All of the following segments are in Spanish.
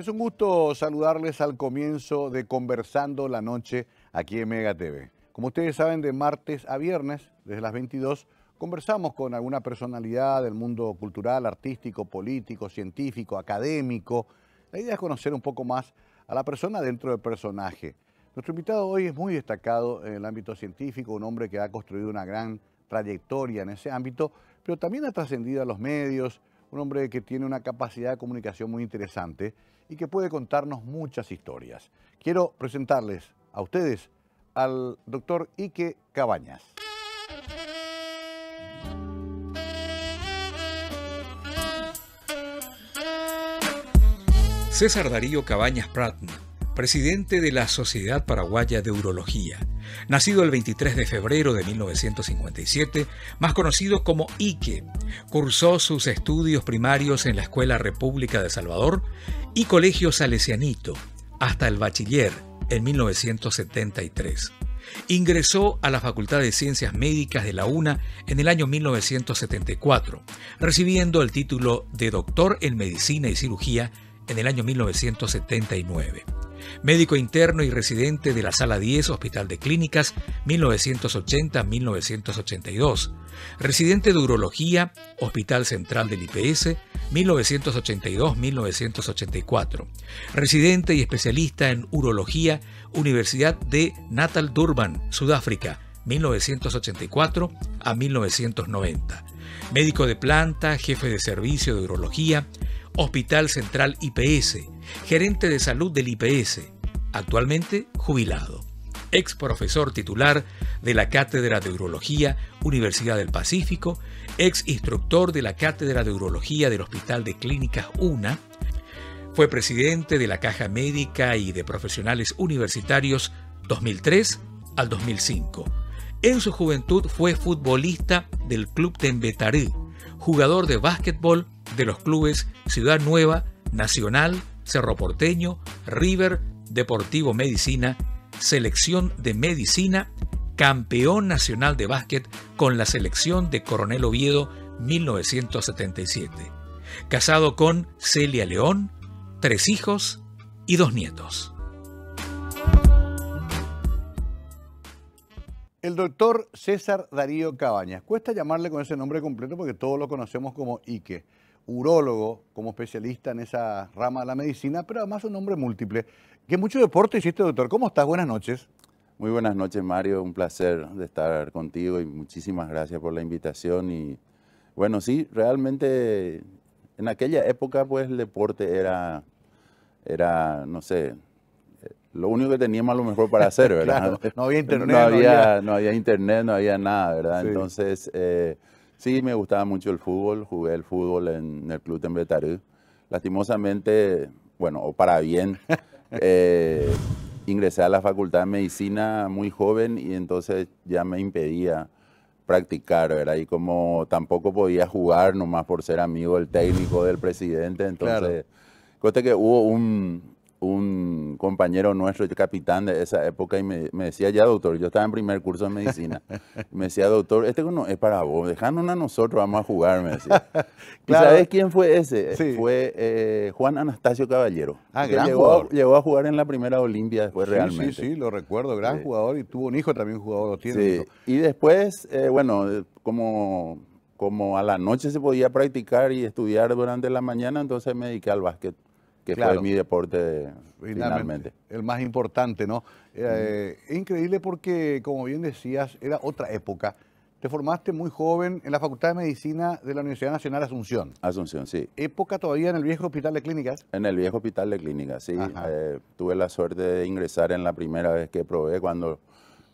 Es un gusto saludarles al comienzo de Conversando la Noche aquí en Mega TV. Como ustedes saben, de martes a viernes, desde las 22, conversamos con alguna personalidad del mundo cultural, artístico, político, científico, académico. La idea es conocer un poco más a la persona dentro del personaje. Nuestro invitado hoy es muy destacado en el ámbito científico, un hombre que ha construido una gran trayectoria en ese ámbito, pero también ha trascendido a los medios, un hombre que tiene una capacidad de comunicación muy interesante y que puede contarnos muchas historias. Quiero presentarles a ustedes al doctor Ike Cabañas. César Darío Cabañas Pratna, presidente de la Sociedad Paraguaya de Urología, nacido el 23 de febrero de 1957, más conocido como Ike, cursó sus estudios primarios en la Escuela República de Salvador y Colegio Salesianito, hasta el bachiller en 1973. Ingresó a la Facultad de Ciencias Médicas de la UNA en el año 1974, recibiendo el título de doctor en Medicina y Cirugía en el año 1979. Médico interno y residente de la Sala 10, Hospital de Clínicas, 1980-1982. Residente de Urología, Hospital Central del IPS, 1982-1984. Residente y especialista en Urología, Universidad de Natal Durban, Sudáfrica, 1984 a 1990. Médico de planta, jefe de servicio de Urología, Hospital Central IPS, gerente de salud del IPS, actualmente jubilado. Ex profesor titular de la Cátedra de Urología, Universidad del Pacífico, ex instructor de la Cátedra de Urología del Hospital de Clínicas UNA, fue presidente de la Caja Médica y de Profesionales Universitarios 2003 al 2005. En su juventud fue futbolista del Club Tembetaré, jugador de básquetbol de los clubes Ciudad Nueva, Nacional, Cerro Porteño, River, Deportivo Medicina, Selección de Medicina, campeón nacional de básquet con la selección de Coronel Oviedo 1977. Casado con Celia León, 3 hijos y 2 nietos. El doctor César Darío Cabañas. Cuesta llamarle con ese nombre completo porque todos lo conocemos como Ike. Urólogo, como especialista en esa rama de la medicina, pero además un hombre múltiple. Que mucho deporte hiciste, doctor. ¿Cómo estás? Buenas noches. Muy buenas noches, Mario. Un placer de estar contigo y muchísimas gracias por la invitación. Y bueno, sí, realmente en aquella época pues el deporte era no sé, lo único que teníamos a lo mejor para hacer, ¿verdad? Claro, no había internet. No había internet, no había nada, ¿verdad? Sí. Entonces, sí, me gustaba mucho el fútbol. Jugué el fútbol en el Club Tembetaré. Lastimosamente, bueno, o para bien, ingresé a la Facultad de Medicina muy joven y entonces ya me impedía practicar, ¿verdad? Y como tampoco podía jugar nomás por ser amigo del técnico, del presidente, entonces, claro. Que hubo un compañero nuestro, el capitán de esa época, y me decía, ya doctor, yo estaba en primer curso de medicina, me decía, doctor, este no es para vos, dejanos a nosotros, vamos a jugar, me decía. Claro. ¿Y sabes quién fue ese? Sí. Fue Juan Anastasio Caballero. Ah, gran jugador. Llegó a jugar en la primera Olimpia después, sí, realmente. Sí, lo recuerdo, gran jugador, y tuvo un hijo también, jugador, tiene sí. hijo. Y después, bueno, como a la noche se podía practicar y estudiar durante la mañana, entonces me dediqué al básquet, que claro, fue mi deporte finalmente. El más importante, ¿no? Es increíble porque, como bien decías, era otra época. Te formaste muy joven en la Facultad de Medicina de la Universidad Nacional Asunción. Asunción, sí. ¿Época todavía en el viejo Hospital de Clínicas? En el viejo Hospital de Clínicas, sí. Tuve la suerte de ingresar en la primera vez que probé, cuando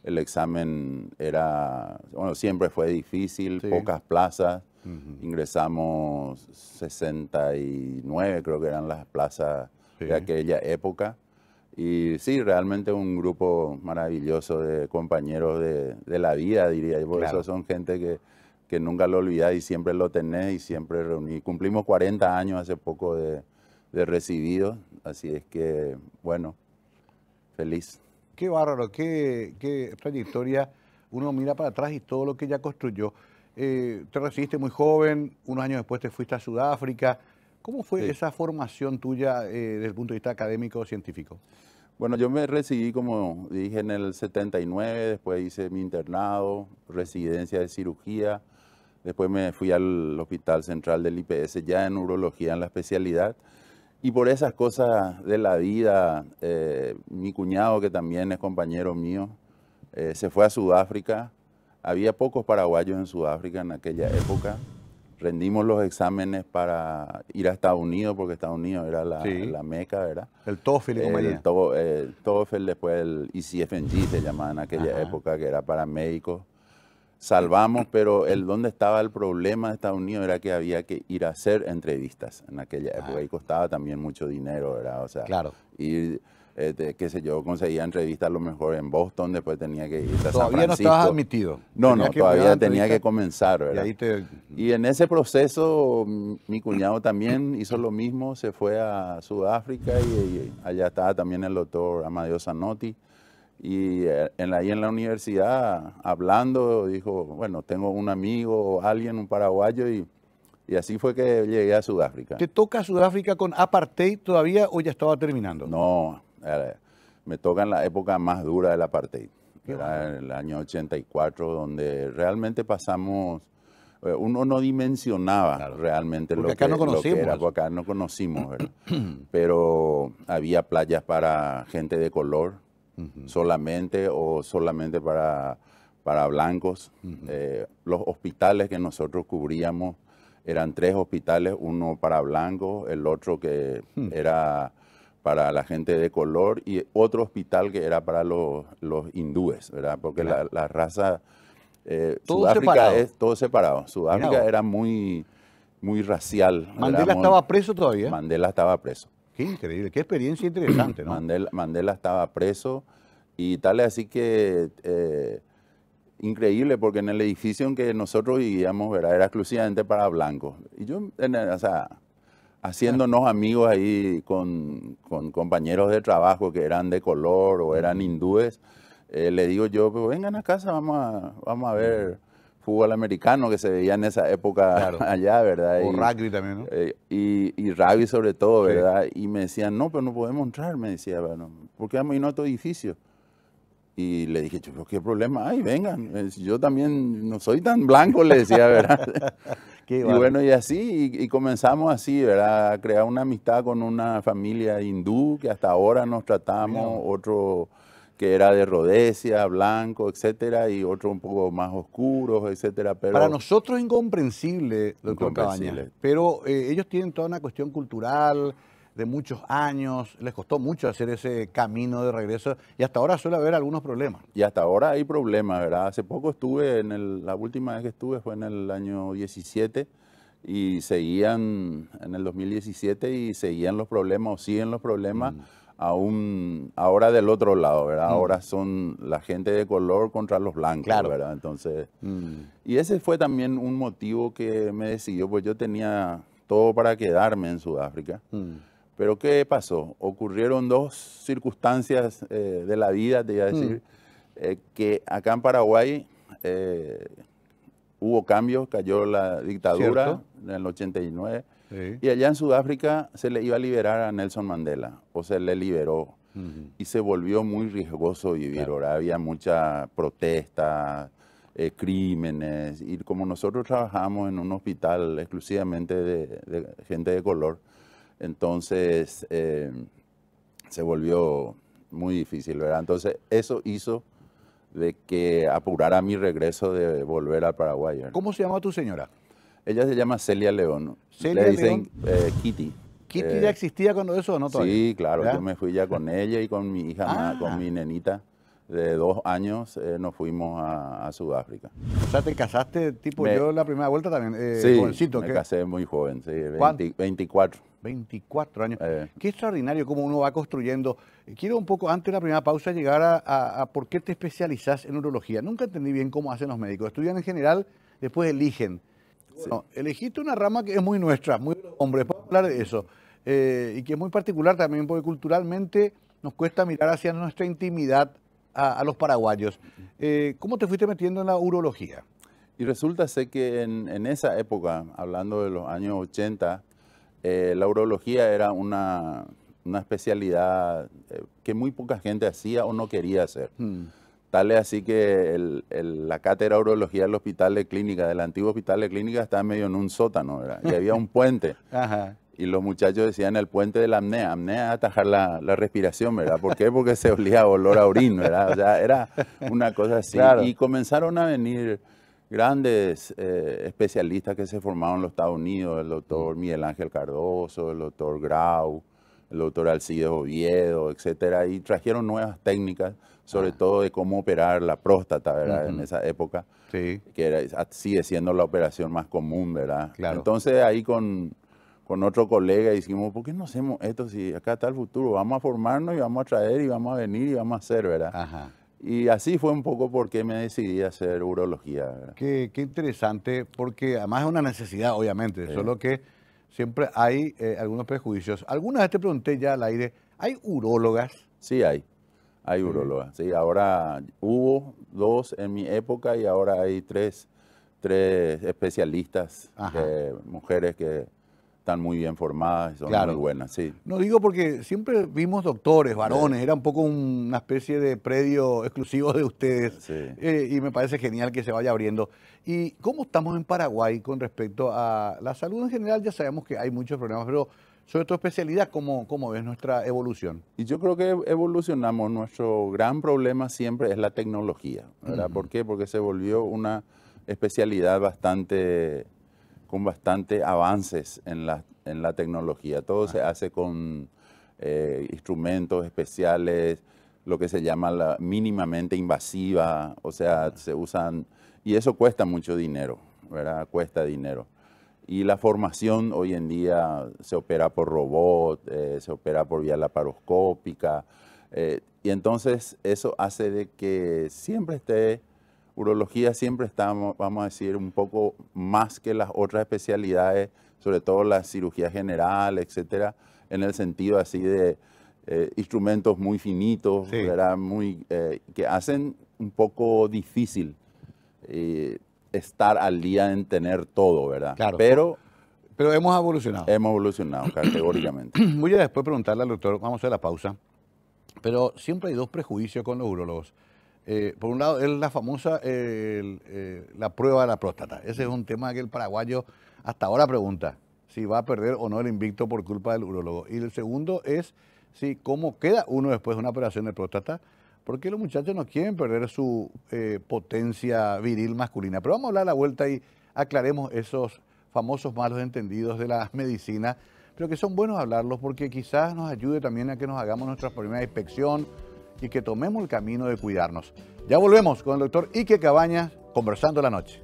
el examen era, bueno, siempre fue difícil, sí, pocas plazas. Ingresamos 69, creo que eran las plazas, sí, de aquella época. Y sí, realmente un grupo maravilloso de compañeros de la vida, diría yo. Por claro, eso son gente que nunca lo olvidás y siempre lo tenés y siempre reunís. Cumplimos 40 años hace poco de recibidos, así es que, bueno, feliz. Qué bárbaro, qué trayectoria. Uno mira para atrás y todo lo que ya construyó. Te recibiste muy joven, unos años después te fuiste a Sudáfrica, ¿Cómo fue esa formación tuya desde el punto de vista académico o científico? Bueno, yo me recibí, como dije, en el 79, después hice mi internado, residencia de cirugía, después me fui al Hospital Central del IPS ya en urología en la especialidad. Y por esas cosas de la vida, mi cuñado, que también es compañero mío, se fue a Sudáfrica. Había pocos paraguayos en Sudáfrica en aquella época. Rendimos los exámenes para ir a Estados Unidos, porque Estados Unidos era la meca, ¿verdad? El TOEFL y compañía. El TOEFL, después el ECFNG se llamaba en aquella época, que era para médicos. Salvamos, pero donde estaba el problema de Estados Unidos era que había que ir a hacer entrevistas en aquella época y costaba también mucho dinero, ¿verdad? O sea, claro. Ir, qué sé yo, conseguía entrevistas a lo mejor en Boston, después tenía que ir a San Francisco. Todavía no estabas admitido. No, todavía tenía que comenzar, ¿verdad? Y en ese proceso mi cuñado también hizo lo mismo, se fue a Sudáfrica y allá estaba también el doctor Amadeo Zanotti. Y ahí en la universidad, hablando, dijo, bueno, tengo un amigo, alguien, un paraguayo, y así fue que llegué a Sudáfrica. ¿Te toca Sudáfrica con apartheid todavía o ya estaba terminando? No, me toca en la época más dura del apartheid. Era el año 84, donde realmente pasamos, uno no dimensionaba realmente lo que era, porque acá no conocimos, ¿verdad? Pero había playas para gente de color, solamente o solamente para blancos. Los hospitales que nosotros cubríamos eran 3 hospitales, uno para blancos, el otro que era para la gente de color y otro hospital que era para los hindúes, ¿verdad? Porque la raza... Sudáfrica es todo separado. Sudáfrica era muy, muy racial. ¿Mandela estaba preso todavía? Mandela estaba preso. Qué increíble, qué experiencia interesante, ¿no? Mandela estaba preso y tal, así que increíble, porque en el edificio en que nosotros vivíamos, ¿verdad?, era exclusivamente para blancos. Y yo, o sea, haciéndonos amigos ahí con compañeros de trabajo que eran de color o eran hindúes, le digo yo, pues vengan a casa, vamos a ver fútbol americano que se veía en esa época allá, ¿verdad? O rugby también, ¿no? Y rugby sobre todo, ¿verdad? Y me decían, no, pero no podemos entrar, me decía, bueno, ¿por qué vamos a ir a otro edificio? Y le dije, yo, ¿qué problema hay? Vengan, yo también no soy tan blanco, le decía, ¿verdad? Y bueno, y así, y comenzamos así, ¿verdad? A crear una amistad con una familia hindú que hasta ahora nos tratamos, otro que era de Rhodesia, blanco, etcétera, y otro un poco más oscuros, etcétera. Pero para nosotros incomprensible, doctor Cabañas, pero ellos tienen toda una cuestión cultural de muchos años, les costó mucho hacer ese camino de regreso y hasta ahora suele haber algunos problemas. Y hasta ahora hay problemas, ¿verdad? Hace poco estuve, la última vez que estuve fue en el año 17 y seguían, en el 2017, y seguían los problemas, o siguen los problemas, aún ahora del otro lado, ¿verdad? Ahora son la gente de color contra los blancos, ¿verdad? Entonces, y ese fue también un motivo que me decidió, pues yo tenía todo para quedarme en Sudáfrica. Pero ¿qué pasó? Ocurrieron 2 circunstancias de la vida, te iba a decir, que acá en Paraguay hubo cambios, cayó la dictadura en el 89, y allá en Sudáfrica se le iba a liberar a Nelson Mandela, o se le liberó, y se volvió muy riesgoso vivir. Ahora había mucha protesta, crímenes, y como nosotros trabajamos en un hospital exclusivamente de gente de color, entonces se volvió muy difícil, ¿verdad? Entonces eso hizo de que apurara mi regreso de volver al Paraguay, ¿verdad? ¿Cómo se llama tu señora? Ella se llama Celia León. ¿Celia Le dicen León? Kitty. ¿Kitty ya existía cuando eso o no todavía? Sí, claro, ¿ya? Yo me fui ya con ella y con mi hija, con mi nenita de 2 años, nos fuimos a Sudáfrica. O sea, ¿te casaste tipo yo la primera vuelta también? Sí, jovencito, me casé muy joven, sí, 24. 24 años. Qué extraordinario cómo uno va construyendo. Quiero un poco, antes de la primera pausa, llegar a por qué te especializás en urología. Nunca entendí bien cómo hacen los médicos. Estudian en general, después eligen. Bueno, elegiste una rama que es muy nuestra, muy hombre, podemos hablar de eso. Y que es muy particular también, porque culturalmente nos cuesta mirar hacia nuestra intimidad a los paraguayos. ¿Cómo te fuiste metiendo en la urología? Y resulta ser que en esa época, hablando de los años 80, La urología era una especialidad que muy poca gente hacía o no quería hacer. Tal es así que la cátedra de urología del hospital de clínica, del antiguo hospital de clínica, estaba medio en un sótano, ¿verdad? Y había un puente. Ajá. Y los muchachos decían el puente de la apnea. Apnea es atajar la respiración, ¿verdad? ¿Por qué? Porque se olía a olor a orín, ¿verdad? O sea, era una cosa así. Claro. Y comenzaron a venir grandes especialistas que se formaron en los Estados Unidos, el doctor Miguel Ángel Cardoso, el doctor Grau, el doctor Alcides Oviedo, etcétera, y trajeron nuevas técnicas, sobre todo de cómo operar la próstata, ¿verdad? En esa época, Sí. que sigue siendo la operación más común, ¿verdad? Claro. Entonces ahí con otro colega dijimos, ¿por qué no hacemos esto si acá está el futuro? Vamos a formarnos y vamos a traer y vamos a venir y vamos a hacer, ¿verdad? Ajá. Y así fue un poco porque me decidí a hacer urología, ¿verdad? Qué interesante, porque además es una necesidad, obviamente, solo que siempre hay algunos prejuicios. Alguna vez te pregunté ya al aire, ¿hay urólogas? Sí hay urólogas. Sí, ahora hubo 2 en mi época y ahora hay 3 especialistas, mujeres que están muy bien formadas y son muy buenas, sí. No digo porque siempre vimos doctores, varones, era un poco una especie de predio exclusivo de ustedes. Sí. Y me parece genial que se vaya abriendo. ¿Y cómo estamos en Paraguay con respecto a la salud en general? Ya sabemos que hay muchos problemas, pero sobre tu especialidad, ¿cómo ves nuestra evolución? Y yo creo que evolucionamos. Nuestro gran problema siempre es la tecnología, ¿verdad? ¿Por qué? Porque se volvió una especialidad con bastante avances en la tecnología. Todo se hace con instrumentos especiales, lo que se llama la mínimamente invasiva, o sea, se usan, y eso cuesta mucho dinero, ¿verdad? Cuesta dinero. Y la formación hoy en día se opera por robot, se opera por vía laparoscópica, y entonces eso hace de que urología siempre está, vamos a decir, un poco más que las otras especialidades, sobre todo la cirugía general, etcétera, en el sentido así de instrumentos muy finitos, ¿verdad? Que hacen un poco difícil estar al día en tener todo, ¿verdad? Claro. Pero hemos evolucionado. Hemos evolucionado categóricamente. Voy a después preguntarle al doctor, vamos a hacer la pausa, pero siempre hay 2 prejuicios con los urólogos. Por un lado, es la famosa la prueba de la próstata. Ese es un tema que el paraguayo hasta ahora pregunta si va a perder o no el invicto por culpa del urólogo. Y el segundo es cómo queda uno después de una operación de próstata, porque los muchachos no quieren perder su potencia viril masculina. Pero vamos a hablar a la vuelta y aclaremos esos famosos malos entendidos de la medicina, pero que son buenos hablarlos porque quizás nos ayude también a que nos hagamos nuestra primera inspección y que tomemos el camino de cuidarnos. Ya volvemos con el doctor Ike Cabañas, conversando la noche.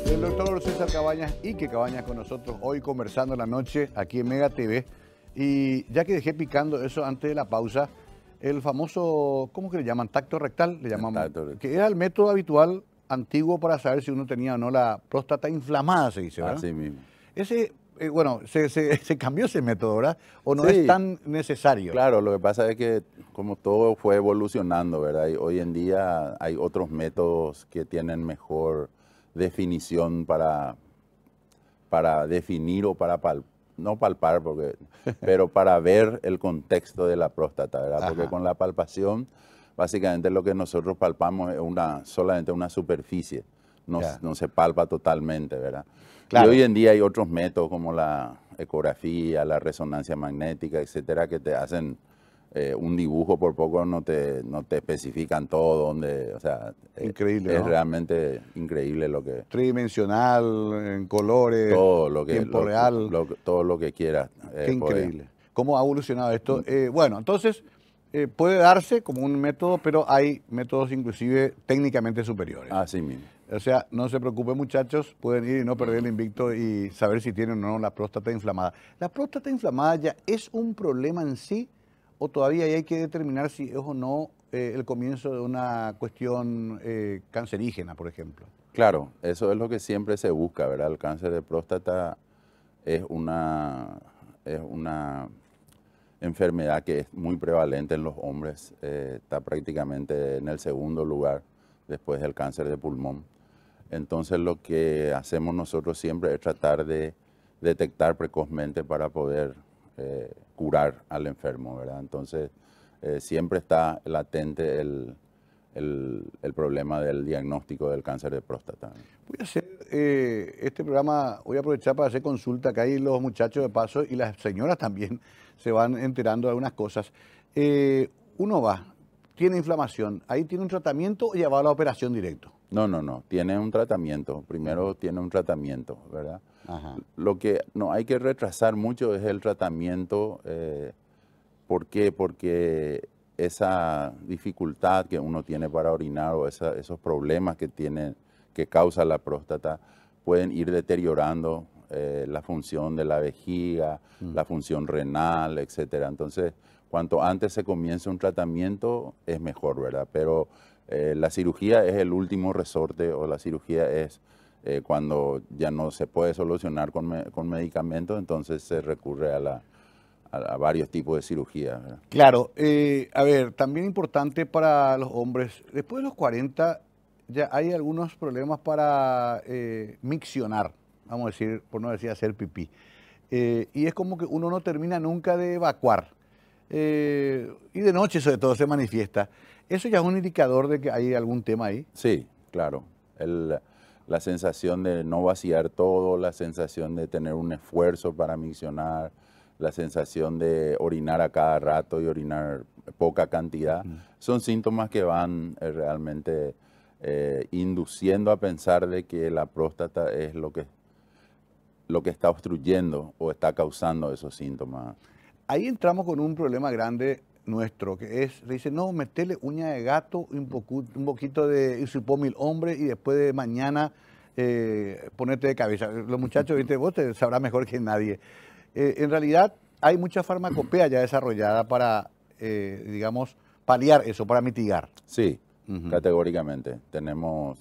El doctor César Cabañas, Ike Cabañas con nosotros hoy conversando la noche aquí en Mega TV. Y ya que dejé picando eso antes de la pausa, el famoso, ¿cómo que le llaman? Tacto rectal, le llamamos. Que era el método habitual antiguo para saber si uno tenía o no la próstata inflamada, se dice, ¿verdad? Así mismo. Ese, bueno, se cambió ese método, ¿verdad? ¿O no es tan necesario? Claro, lo que pasa es que como todo fue evolucionando, ¿verdad? Y hoy en día hay otros métodos que tienen mejor definición para definir o para no palpar, pero para ver el contexto de la próstata, ¿verdad? Porque con la palpación, básicamente lo que nosotros palpamos es solamente una superficie, no se palpa totalmente, ¿verdad? Claro. Y hoy en día hay otros métodos como la ecografía, la resonancia magnética, etcétera, que te hacen un dibujo, por poco no te especifican todo, o sea, increíble, es ¿no? Realmente increíble lo que... Tridimensional, en colores, todo lo que, tiempo real. Todo lo que quieras. Qué increíble. ¿Cómo ha evolucionado esto? Bueno, entonces puede darse como un método, pero hay métodos inclusive técnicamente superiores. Así mismo. O sea, no se preocupen muchachos, pueden ir y no perder el invicto y saber si tienen o no la próstata inflamada. ¿La próstata inflamada ya es un problema en sí o todavía hay que determinar si es o no el comienzo de una cuestión cancerígena, por ejemplo? Claro, eso es lo que siempre se busca, ¿verdad? El cáncer de próstata es una enfermedad que es muy prevalente en los hombres, está prácticamente en el segundo lugar después del cáncer de pulmón. Entonces lo que hacemos nosotros siempre es tratar de detectar precozmente para poder curar al enfermo, ¿verdad? Entonces siempre está latente el problema del diagnóstico del cáncer de próstata. Voy a hacer este programa, voy a aprovechar para hacer consulta, que hay los muchachos de paso y las señoras también se van enterando de algunas cosas. Uno va, tiene inflamación, ahí tiene un tratamiento o ya va a la operación directo. No, tiene un tratamiento, primero tiene un tratamiento, ¿verdad? Ajá. Lo que no hay que retrasar mucho es el tratamiento. ¿Por qué? Porque esa dificultad que uno tiene para orinar o esos problemas que causa la próstata pueden ir deteriorando la función de la vejiga, la función renal, etcétera. Entonces, cuanto antes se comience un tratamiento es mejor, ¿verdad? Pero la cirugía es el último resorte, o la cirugía es cuando ya no se puede solucionar con medicamentos, entonces se recurre a varios tipos de cirugía, ¿verdad? Claro, a ver, también importante para los hombres, después de los 40 ya hay algunos problemas para miccionar, vamos a decir, por no decir hacer pipí. Y es como que uno no termina nunca de evacuar. Y de noche sobre todo se manifiesta. ¿Eso ya es un indicador de que hay algún tema ahí? Sí, claro. La sensación de no vaciar todo, la sensación de tener un esfuerzo para miccionar, la sensación de orinar a cada rato y orinar poca cantidad, son síntomas que van realmente induciendo a pensar de que la próstata es lo que está obstruyendo o está causando esos síntomas. Ahí entramos con un problema grande nuestro, que es, le dicen, no, metele uña de gato, un poquito de isopomil hombre y después de mañana ponerte de cabeza. Los muchachos, ¿viste? Vos te sabrás mejor que nadie. En realidad hay mucha farmacopea ya desarrollada para, digamos, paliar eso, para mitigar. Sí, categóricamente. Tenemos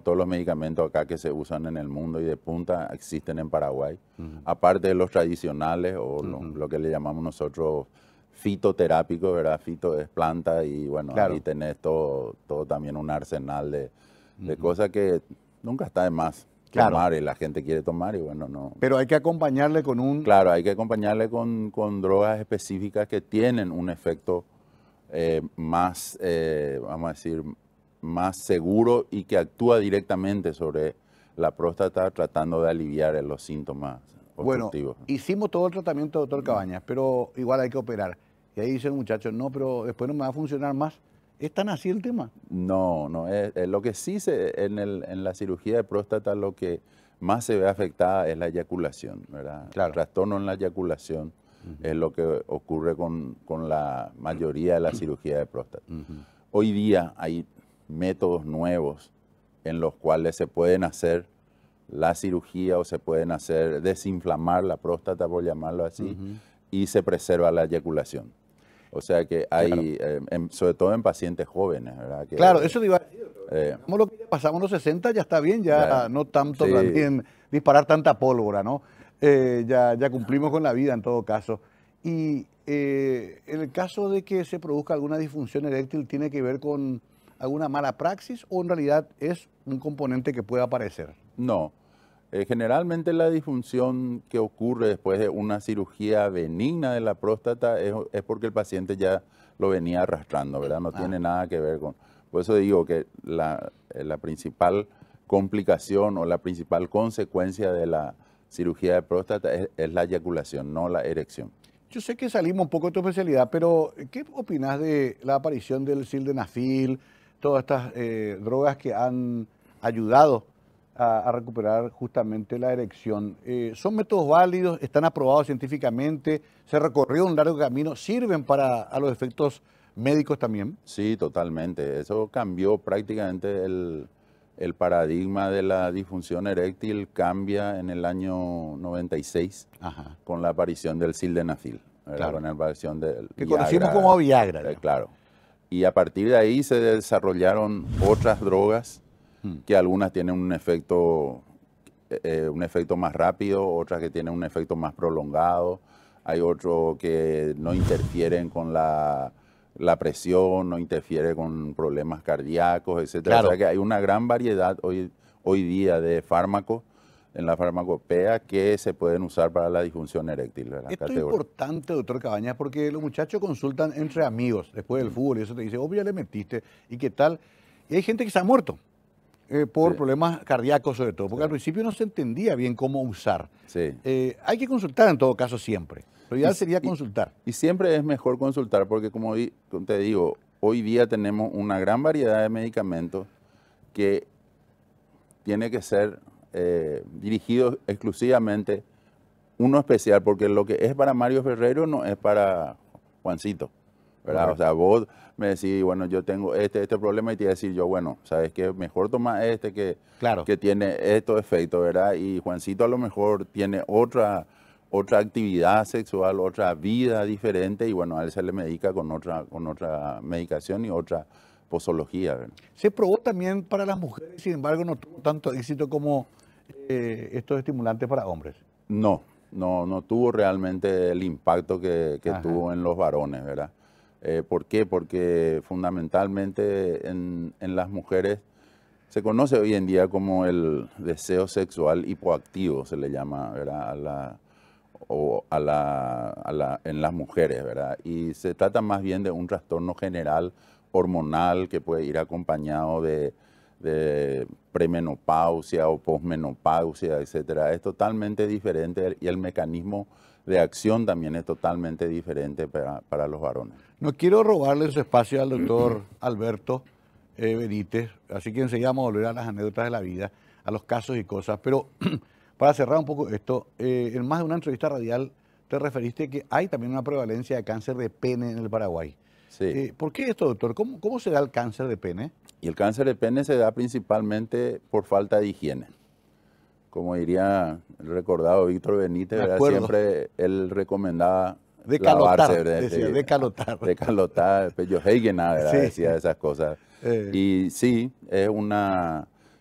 todos los medicamentos acá que se usan en el mundo y de punta existen en Paraguay. Aparte de los tradicionales o lo que le llamamos nosotros fitoterápicos, ¿verdad? Fito es planta y bueno, claro, ahí tenés todo también un arsenal de cosas que nunca está de más. Claro. Tomar y la gente quiere tomar y bueno, no. Pero hay que acompañarle con un... Claro, hay que acompañarle con drogas específicas que tienen un efecto más, vamos a decir, más seguro y que actúa directamente sobre la próstata tratando de aliviar los síntomas obstructivos. Bueno, hicimos todo el tratamiento, doctor Cabañas, pero igual hay que operar. Y ahí dice el muchacho, no, pero después no me va a funcionar más. ¿Es tan así el tema? No, lo que sí en la cirugía de próstata lo que más se ve afectada es la eyaculación, ¿verdad? Claro. El trastorno en la eyaculación es lo que ocurre con la mayoría de la cirugía de próstata. Hoy día hay métodos nuevos en los cuales se pueden hacer la cirugía o se pueden hacer desinflamar la próstata, por llamarlo así, y se preserva la eyaculación. O sea que hay, claro, sobre todo en pacientes jóvenes, ¿verdad? Que, claro, eso te iba a decir. Como lo que ya pasamos los 60 ya está bien, ya no tanto también disparar tanta pólvora, ¿no? Ya cumplimos con la vida en todo caso. Y en el caso de que se produzca alguna disfunción eréctil, ¿tiene que ver con alguna mala praxis o en realidad es un componente que puede aparecer? No. Generalmente la disfunción que ocurre después de una cirugía benigna de la próstata es porque el paciente ya lo venía arrastrando, ¿verdad? No tiene nada que ver con... Por eso digo que la principal complicación o la principal consecuencia de la cirugía de próstata es la eyaculación, no la erección. Yo sé que salimos un poco de tu especialidad, pero ¿qué opinas de la aparición del sildenafil, todas estas drogas que han ayudado a recuperar justamente la erección? ¿Son métodos válidos? ¿Están aprobados científicamente? ¿Se recorrió un largo camino? ¿Sirven a los efectos médicos también? Sí, totalmente. Eso cambió prácticamente el paradigma de la disfunción eréctil, cambia en el año 96 con la aparición del sildenafil. Claro. Con la aparición del que Viagra, conocimos como Viagra. Claro. Y a partir de ahí se desarrollaron otras drogas que algunas tienen un efecto más rápido, otras que tienen un efecto más prolongado, hay otros que no interfieren con la presión, no interfiere con problemas cardíacos, etcétera. Claro. O sea que hay una gran variedad hoy día de fármacos en la farmacopea que se pueden usar para la disfunción eréctil. Esto es importante, doctor Cabañas, porque los muchachos consultan entre amigos después del fútbol y eso te dice, obvio ya le metiste, ¿y qué tal? Y hay gente que se ha muerto por problemas cardíacos sobre todo, porque al principio no se entendía bien cómo usar. Hay que consultar en todo caso siempre. Lo ideal sería consultar. Y siempre es mejor consultar porque, como te digo, hoy día tenemos una gran variedad de medicamentos que tiene que ser dirigidos exclusivamente uno especial, porque lo que es para Mario Ferrero no es para Juancito, ¿verdad? O sea, vos me decís, bueno, yo tengo este problema y te voy a decir yo, bueno, ¿sabes qué? Mejor toma que tiene estos efectos, ¿verdad? Y Juancito a lo mejor tiene otra actividad sexual, otra vida diferente y bueno, a él se le medica con otra medicación y otra posología, ¿verdad? Se probó también para las mujeres, sin embargo no tuvo tanto éxito como estos estimulantes para hombres. No tuvo realmente el impacto que tuvo en los varones, ¿verdad? ¿Por qué? Porque fundamentalmente en las mujeres se conoce hoy en día como el deseo sexual hipoactivo, se le llama, ¿verdad? En las mujeres, ¿verdad? Y se trata más bien de un trastorno general hormonal que puede ir acompañado de premenopausia o posmenopausia, etcétera. Es totalmente diferente y el mecanismo de acción también es totalmente diferente para los varones. No quiero robarle su espacio al doctor Alberto Benítez, así que enseguida vamos a volver a las anécdotas de la vida, a los casos y cosas, pero para cerrar un poco esto, en más de una entrevista radial te referiste que hay también una prevalencia de cáncer de pene en el Paraguay. Sí. ¿Por qué esto, doctor? ¿Cómo se da el cáncer de pene? Y el cáncer de pene se da principalmente por falta de higiene. Como diría el recordado Víctor Benítez, siempre él recomendaba decalotar, decía, decalotar. Decalotar, Pello Heigenau, decía esas cosas. Y sí,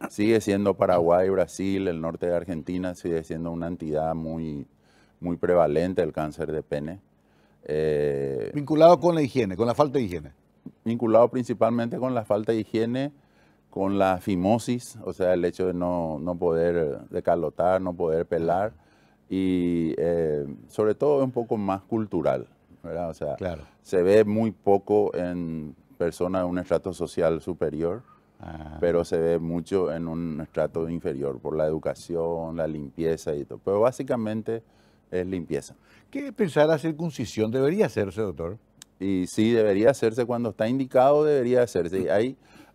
sigue siendo Paraguay, Brasil, el norte de Argentina, sigue siendo una entidad muy, muy prevalente el cáncer de pene. Vinculado con la higiene, con la falta de higiene. Vinculado principalmente con la falta de higiene, con la fimosis, o sea, el hecho de no poder decalotar, no poder pelar, y sobre todo es un poco más cultural, ¿verdad? O sea, se ve muy poco en personas de un estrato social superior, pero se ve mucho en un estrato inferior por la educación, la limpieza y todo. Pero básicamente es limpieza. ¿Qué pensar la circuncisión? ¿Debería hacerse, doctor? Y sí, debería hacerse cuando está indicado, debería hacerse.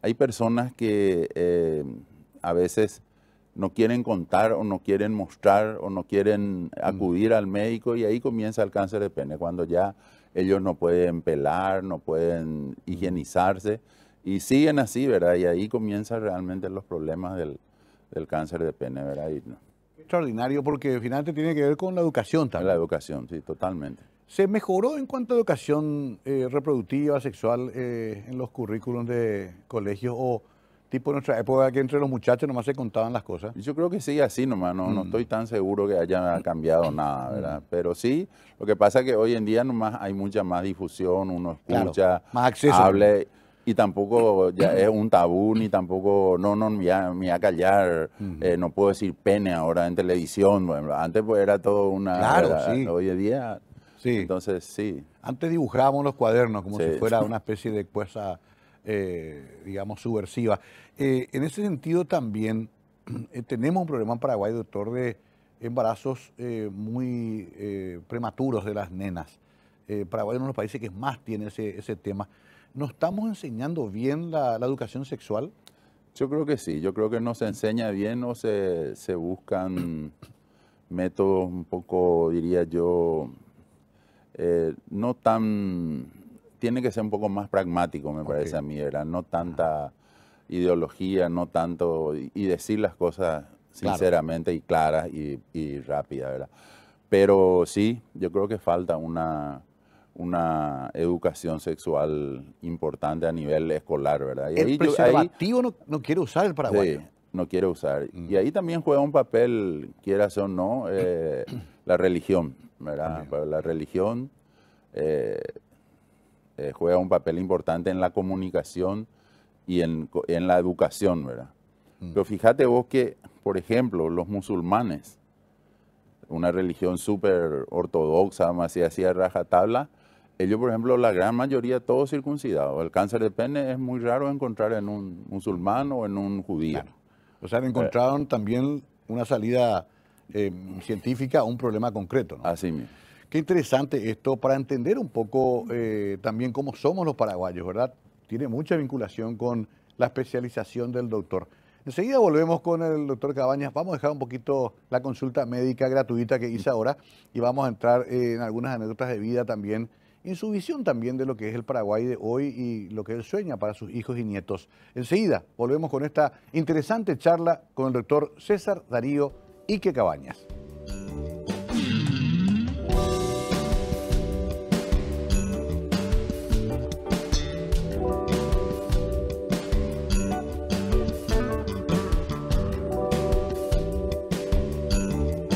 Hay personas que a veces no quieren contar o no quieren mostrar o no quieren acudir al médico y ahí comienza el cáncer de pene, cuando ya ellos no pueden pelar, no pueden higienizarse y siguen así, ¿verdad? Y ahí comienzan realmente los problemas del cáncer de pene, ¿verdad? Extraordinario, porque finalmente tiene que ver con la educación también. La educación, sí, totalmente. ¿Se mejoró en cuanto a educación reproductiva, sexual, en los currículums de colegios o tipo en nuestra época que entre los muchachos nomás se contaban las cosas? Yo creo que sí, así nomás, no estoy tan seguro que haya cambiado nada, ¿verdad? Pero sí, lo que pasa es que hoy en día nomás hay mucha más difusión, uno escucha, más acceso, hable, y tampoco ya es un tabú, ni tampoco, me voy a callar, no puedo decir pene ahora en televisión, bueno, antes pues era todo una... Claro, sí. Hoy en día, sí. Entonces sí. Antes dibujábamos los cuadernos como si fuera una especie de cosa, digamos, subversiva. En ese sentido también tenemos un problema en Paraguay, doctor, de embarazos muy prematuros de las nenas. Paraguay es uno de los países que más tiene ese tema. ¿Nos estamos enseñando bien la educación sexual? Yo creo que sí, yo creo que no se enseña bien o se buscan métodos un poco, diría yo, no tan... Tiene que ser un poco más pragmático, me parece a mí, ¿verdad? No tanta ideología, no tanto... Y decir las cosas sinceramente y claras y rápidas, ¿verdad? Pero sí, yo creo que falta una una educación sexual importante a nivel escolar, ¿verdad? Y el preservativo no quiere usar el paraguayo. Sí, no quiere usar. Y ahí también juega un papel, quieras o no, la religión, ¿verdad? La religión juega un papel importante en la comunicación y en la educación, ¿verdad? Pero fíjate vos que, por ejemplo, los musulmanes, una religión súper ortodoxa, más así a rajatabla, ellos, por ejemplo, la gran mayoría, todos circuncidados. El cáncer de pene es muy raro encontrar en un musulmán o en un judío. Claro. O sea, encontraron también una salida científica a un problema concreto, ¿no? Así mismo. Qué interesante esto para entender un poco también cómo somos los paraguayos, ¿verdad? Tiene mucha vinculación con la especialización del doctor. Enseguida volvemos con el doctor Cabañas. Vamos a dejar un poquito la consulta médica gratuita que hice ahora y vamos a entrar en algunas anécdotas de vida también, en su visión también de lo que es el Paraguay de hoy y lo que él sueña para sus hijos y nietos. Enseguida volvemos con esta interesante charla con el doctor César Darío Ique Cabañas.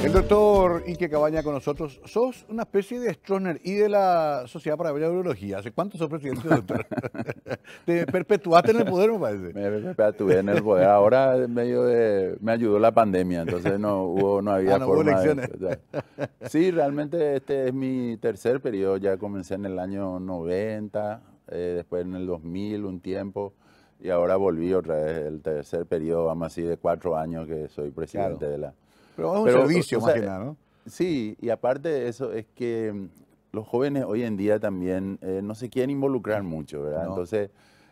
El doctor Ique Cabañas con nosotros. Sos una especie de Stroessner y de la Sociedad Paraguaya de Urología. ¿Hace cuánto sos presidente, doctor? Te perpetuaste en el poder, me parece. Me perpetué en el poder. Ahora me ayudó la pandemia, entonces no había no forma hubo elecciones. Sí, realmente este es mi tercer periodo. Ya comencé en el año 90, después en el 2000 un tiempo, y ahora volví otra vez el tercer periodo, vamos así de 4 años que soy presidente de la... Pero es un servicio más que nada, ¿no? Sí, y aparte de eso es que los jóvenes hoy en día también no se quieren involucrar mucho, ¿verdad? No. Entonces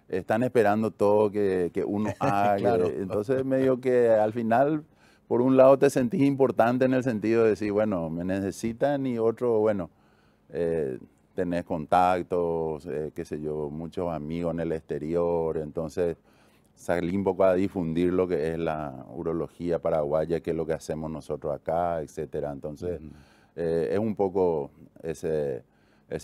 están esperando todo que uno haga. Claro. Entonces medio que al final, por un lado te sentís importante en el sentido de decir, bueno, me necesitan, y otro, bueno, tenés contactos, qué sé yo, muchos amigos en el exterior, entonces... Salí un poco a difundir lo que es la urología paraguaya, que es lo que hacemos nosotros acá, etcétera. Entonces, es un poco ese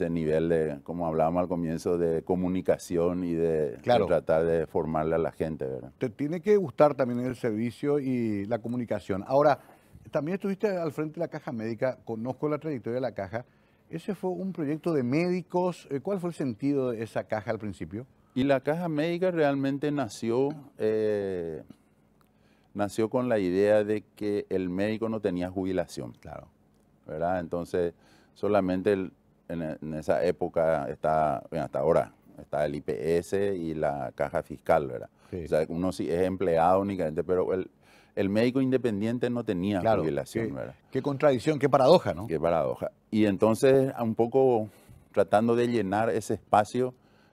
nivel de, como hablábamos al comienzo, de comunicación y de tratar de formarle a la gente, ¿verdad? Te tiene que gustar también el servicio y la comunicación. Ahora, también estuviste al frente de la Caja Médica, conozco la trayectoria de la Caja. ¿Ese fue un proyecto de médicos? ¿Cuál fue el sentido de esa caja al principio? Y la Caja Médica realmente nació con la idea de que el médico no tenía jubilación. Claro. ¿Verdad? Entonces, solamente en esa época hasta ahora, está el IPS y la Caja Fiscal, ¿verdad? Sí. O sea, uno sí es empleado únicamente, pero el médico independiente no tenía jubilación, ¿verdad? Qué contradicción, qué paradoja, ¿no? Qué paradoja. Y entonces, un poco tratando de llenar ese espacio,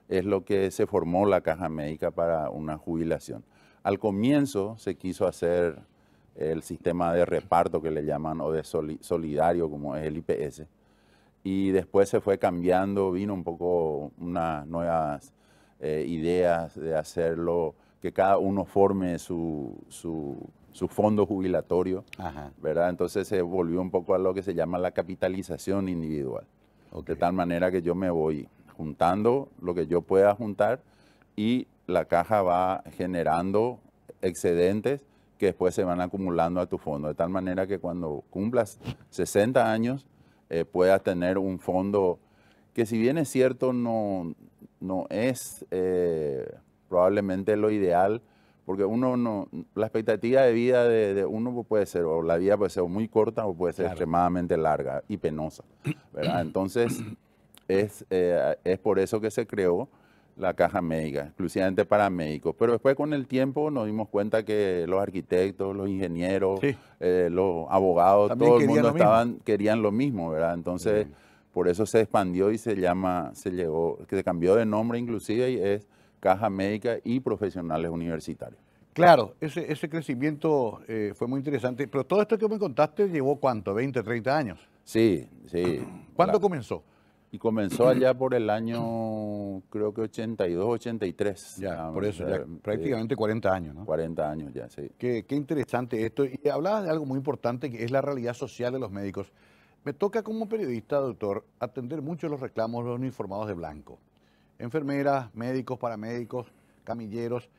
es lo que se formó la Caja Médica para una jubilación. Al comienzo se quiso hacer el sistema de reparto que le llaman, o de solidario, como es el IPS. Y después se fue cambiando, vino un poco unas nuevas ideas de hacerlo, que cada uno forme su fondo jubilatorio, ¿verdad? Entonces se volvió un poco a lo que se llama la capitalización individual. De tal manera que yo me voy juntando lo que yo pueda juntar y la caja va generando excedentes que después se van acumulando a tu fondo, de tal manera que cuando cumplas 60 años puedas tener un fondo que, si bien es cierto, no es probablemente lo ideal, porque la expectativa de vida de uno puede ser, o la vida puede ser muy corta o puede ser extremadamente larga y penosa, ¿verdad? Entonces, es por eso que se creó la Caja Médica, exclusivamente para médicos. Pero después, con el tiempo, nos dimos cuenta que los arquitectos, los ingenieros, los abogados, también todo el mundo querían lo mismo, ¿verdad? Entonces, por eso se expandió y se cambió de nombre inclusive, y es Caja Médica y Profesionales Universitarios. Claro, ese crecimiento fue muy interesante, pero todo esto que me contaste llevó ¿cuánto? ¿20, 30 años? Sí. ¿Cuándo comenzó? Y comenzó allá por el año, creo que 82, 83. Ya, por eso, ya prácticamente 40 años, ¿no? 40 años ya, sí. Qué interesante esto. Y hablabas de algo muy importante, que es la realidad social de los médicos. Me toca como periodista, doctor, atender mucho los reclamos de los uniformados de blanco. Enfermeras, médicos, paramédicos, camilleros.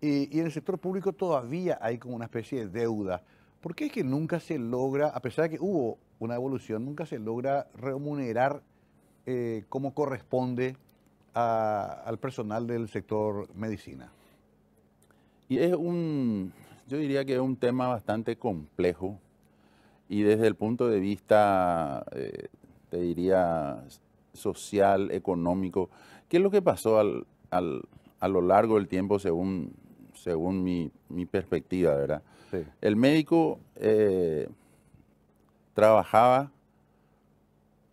Y en el sector público todavía hay como una especie de deuda. ¿Por qué es que nunca se logra, a pesar de que hubo una evolución, nunca se logra remunerar como corresponde al personal del sector medicina? Y yo diría que es un tema bastante complejo y desde el punto de vista, te diría, social, económico. ¿Qué es lo que pasó a lo largo del tiempo según mi perspectiva, ¿verdad? Sí. El médico trabajaba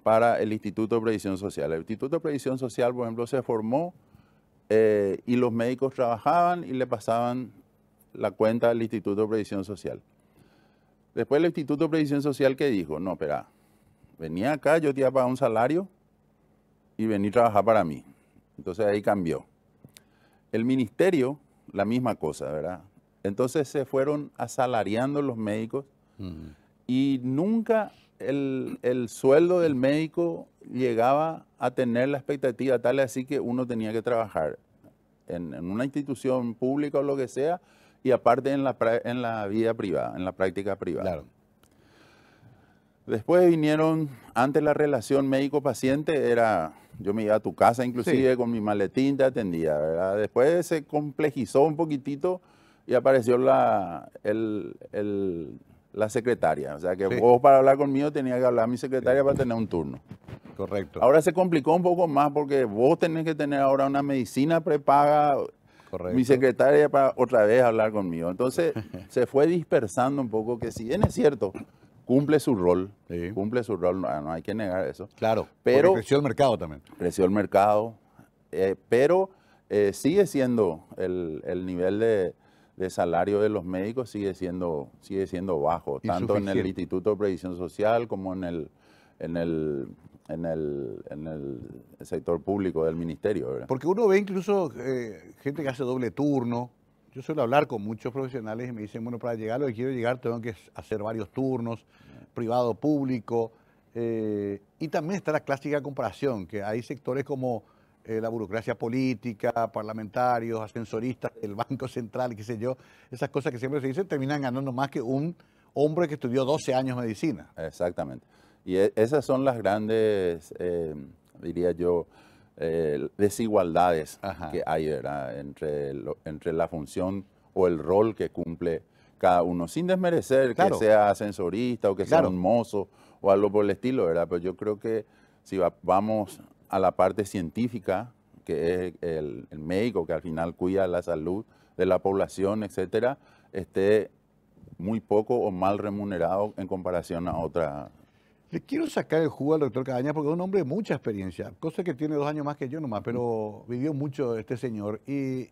para el Instituto de Previsión Social. El Instituto de Previsión Social, por ejemplo, se formó y los médicos trabajaban y le pasaban la cuenta al Instituto de Previsión Social. Después el Instituto de Previsión Social, ¿qué dijo? No, espera, venía acá, yo te iba a pagar un salario y vení a trabajar para mí. Entonces ahí cambió. El ministerio, la misma cosa, ¿verdad? Entonces se fueron asalariando los médicos y nunca el sueldo del médico llegaba a tener la expectativa tal así que uno tenía que trabajar en una institución pública o lo que sea y aparte en la vida privada, en la práctica privada. Claro. Después vinieron, antes la relación médico-paciente era, yo me iba a tu casa inclusive con mi maletín, te atendía, ¿verdad? Después se complejizó un poquitito y apareció la secretaria. O sea que vos para hablar conmigo tenías que hablar a mi secretaria para tener un turno. Correcto. Ahora se complicó un poco más porque vos tenés que tener ahora una medicina prepaga. Correcto. Mi secretaria para otra vez hablar conmigo. Entonces se fue dispersando un poco, que si bien es cierto, cumple su rol, no hay que negar eso. Claro, pero creció el mercado también. Creció el mercado, pero sigue siendo el nivel de salario de los médicos sigue siendo bajo, tanto en el Instituto de Previsión Social como en el sector público del ministerio, ¿verdad? Porque uno ve incluso gente que hace doble turno. Yo suelo hablar con muchos profesionales y me dicen, bueno, para llegar a lo que quiero llegar tengo que hacer varios turnos, privado, público. Y también está la clásica comparación, que hay sectores como la burocracia política, parlamentarios, ascensoristas, el Banco Central, qué sé yo, esas cosas que siempre se dicen terminan ganando más que un hombre que estudió 12 años medicina. Exactamente. Y esas son las grandes, diría yo, desigualdades que hay, ¿verdad? Entre la función o el rol que cumple cada uno, sin desmerecer que sea ascensorista o que sea un mozo o algo por el estilo, ¿verdad? Pero yo creo que si vamos a la parte científica, que es el médico que al final cuida la salud de la población, etcétera, esté muy poco o mal remunerado en comparación a otra. Le quiero sacar el jugo al doctor Cabañas porque es un hombre de mucha experiencia, cosa que tiene 2 años más que yo nomás, pero vivió mucho este señor. Y